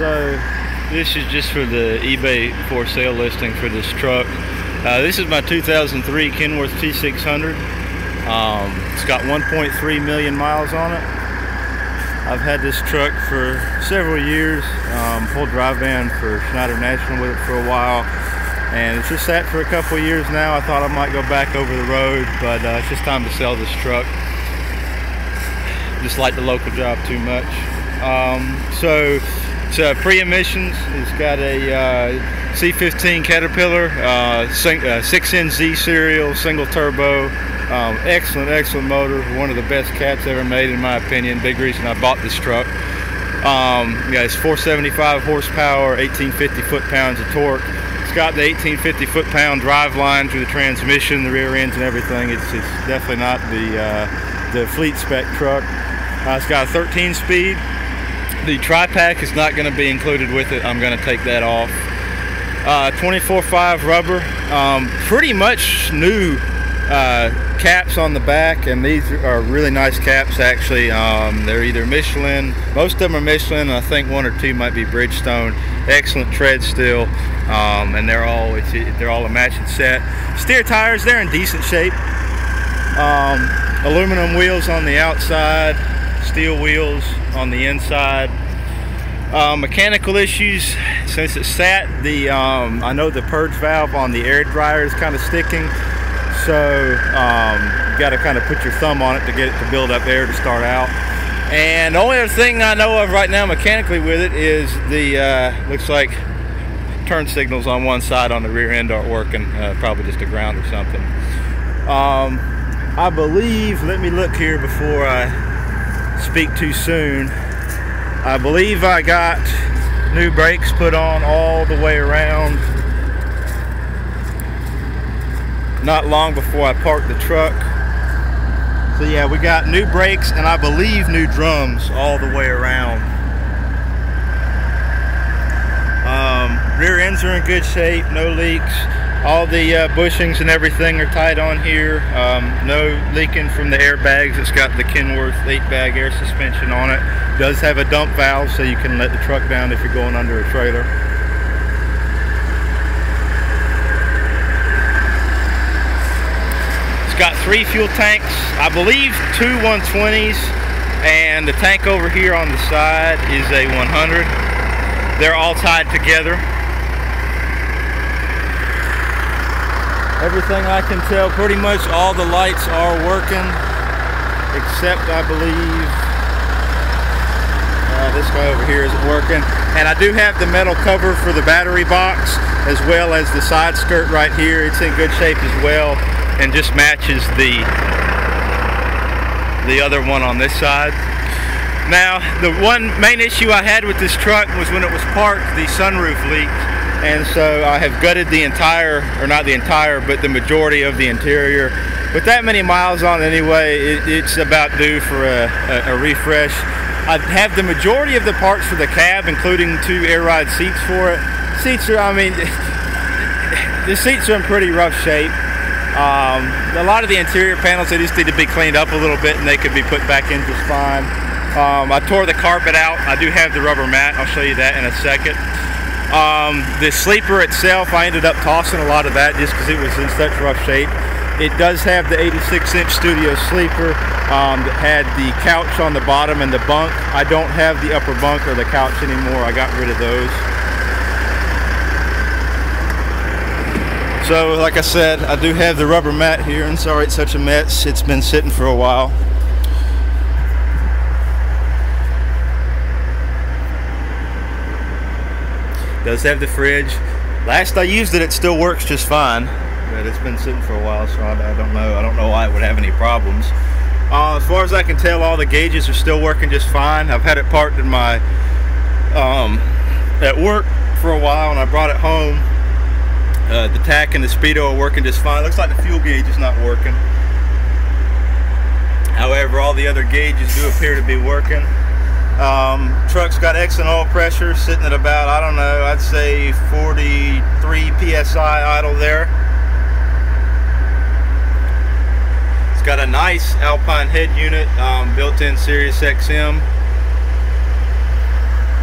So this is just for the eBay for sale listing for this truck. This is my 2003 Kenworth T600. It's got 1.3 million miles on it. I've had this truck for several years. Pulled drive van for Schneider National with it for a while, and it's just sat for a couple of years now. I thought I might go back over the road, but it's just time to sell this truck. Just like the local job too much. So it's pre-emissions. It's got a C15 Caterpillar, 6NZ serial, single turbo. Excellent motor. One of the best Cats ever made, in my opinion. Big reason I bought this truck. Yeah, it's 475 horsepower, 1850 foot-pounds of torque. It's got the 1850 foot-pound drive line through the transmission, the rear ends, and everything. It's definitely not the fleet spec truck. It's got a 13-speed. The tri-pack is not going to be included with it. I'm going to take that off. 24/5 rubber. Pretty much new caps on the back, and these are really nice caps actually. They're either Michelin, most of them are Michelin, and I think one or two might be Bridgestone. Excellent tread still, and they're all a matching set. Steer tires, they're in decent shape. Aluminum wheels on the outside, steel wheels on the inside. Mechanical issues, since it's sat, I know the purge valve on the air dryer is kind of sticking, so you got to kind of put your thumb on it to get it to build up air to start out. And the only other thing I know of right now mechanically with it is the looks like turn signals on one side on the rear end aren't working, probably just a ground or something. I believe, let me look here before I speak too soon. I believe I got new brakes put on all the way around not long before I parked the truck. So yeah, we got new brakes and I believe new drums all the way around. Rear ends are in good shape, no leaks. All the bushings and everything are tight on here. No leaking from the airbags. It's got the Kenworth 8-bag air suspension on it. Does have a dump valve so you can let the truck down if you're going under a trailer. It's got 3 fuel tanks, I believe 2 120s, and the tank over here on the side is a 100. They're all tied together. Everything I can tell, pretty much all the lights are working, except I believe this guy over here isn't working. And I do have the metal cover for the battery box, as well as the side skirt right here. It's in good shape as well, and just matches the other one on this side. Now, the one main issue I had with this truck was when it was parked, the sunroof leaked. And so I have gutted the entire, or not the entire, but the majority of the interior. With that many miles on it anyway, it's about due for a refresh. I have the majority of the parts for the cab, including 2 air ride seats for it. Seats are, I mean, the seats are in pretty rough shape. A lot of the interior panels, they just need to be cleaned up a little bit and they could be put back in just fine. I tore the carpet out. I do have the rubber mat. I'll show you that in a second. The sleeper itself, I ended up tossing a lot of that just because it was in such rough shape. It does have the 86-inch studio sleeper that had the couch on the bottom and the bunk. I don't have the upper bunk or the couch anymore. I got rid of those. So like I said, I do have the rubber mat here, and sorry it's such a mess. It's been sitting for a while. Does have the fridge. Last I used it, it still works just fine, but it's been sitting for a while, so I don't know why it would have any problems. As far as I can tell, all the gauges are still working just fine. I've had it parked in my at work for a while, and I brought it home. The tack and the speedo are working just fine. Looks like the fuel gauge is not working. However, all the other gauges do appear to be working. Truck's got excellent oil pressure, sitting at about, I don't know, I'd say 43 psi idle there. It's got a nice Alpine head unit, built-in Sirius XM,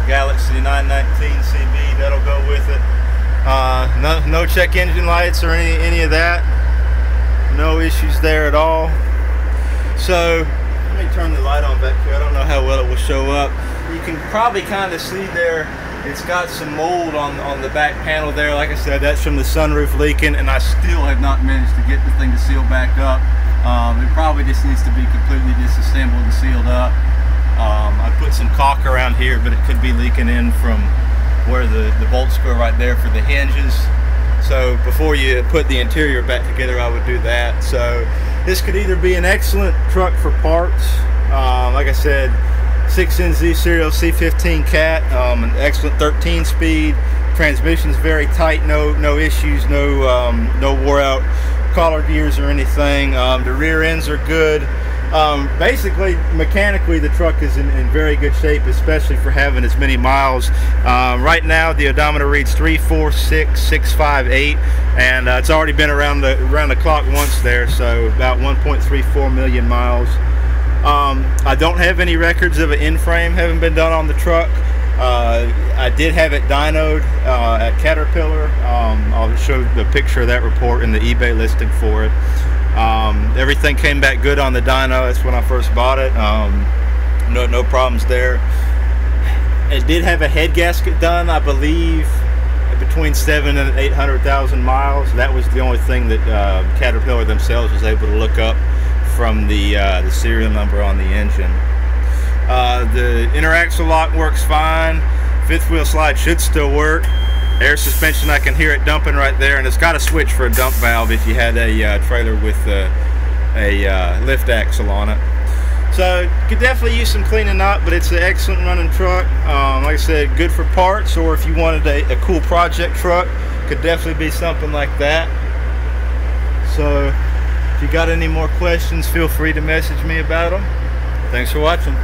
Galaxy the 919 CB, that'll go with it. No check engine lights or any of that. No issues there at all. So let me turn the light on back here. I don't know how well it will show up. You can probably kind of see there, it's got some mold on the back panel there. Like I said, that's from the sunroof leaking, and I still have not managed to get the thing to seal back up. It probably just needs to be completely disassembled and sealed up. I put some caulk around here, but it could be leaking in from where the bolts go right there for the hinges. So before you put the interior back together, I would do that. So this could either be an excellent truck for parts, like I said, 6NZ serial C15 Cat, an excellent 13-speed. Transmission's very tight, no issues, no wore out collar gears or anything. The rear ends are good. Basically, mechanically, the truck is in very good shape, especially for having as many miles. Right now, the odometer reads 346,658, and it's already been around the clock once there, so about 1.34 million miles. I don't have any records of an in-frame having been done on the truck. I did have it dynoed at Caterpillar. I'll show the picture of that report in the eBay listing for it. Everything came back good on the dyno. That's when I first bought it. No problems there. It did have a head gasket done, I believe, between 700,000 and 800,000 miles. That was the only thing that Caterpillar themselves was able to look up from the serial number on the engine. The inner axle lock works fine. Fifth wheel slide should still work. Air suspension, I can hear it dumping right there, and it's got a switch for a dump valve if you had a trailer with a lift axle on it. So could definitely use some cleaning up, but it's an excellent running truck. Like I said, good for parts, or if you wanted a cool project truck, could definitely be something like that. So if you got any more questions, feel free to message me about them. Thanks for watching.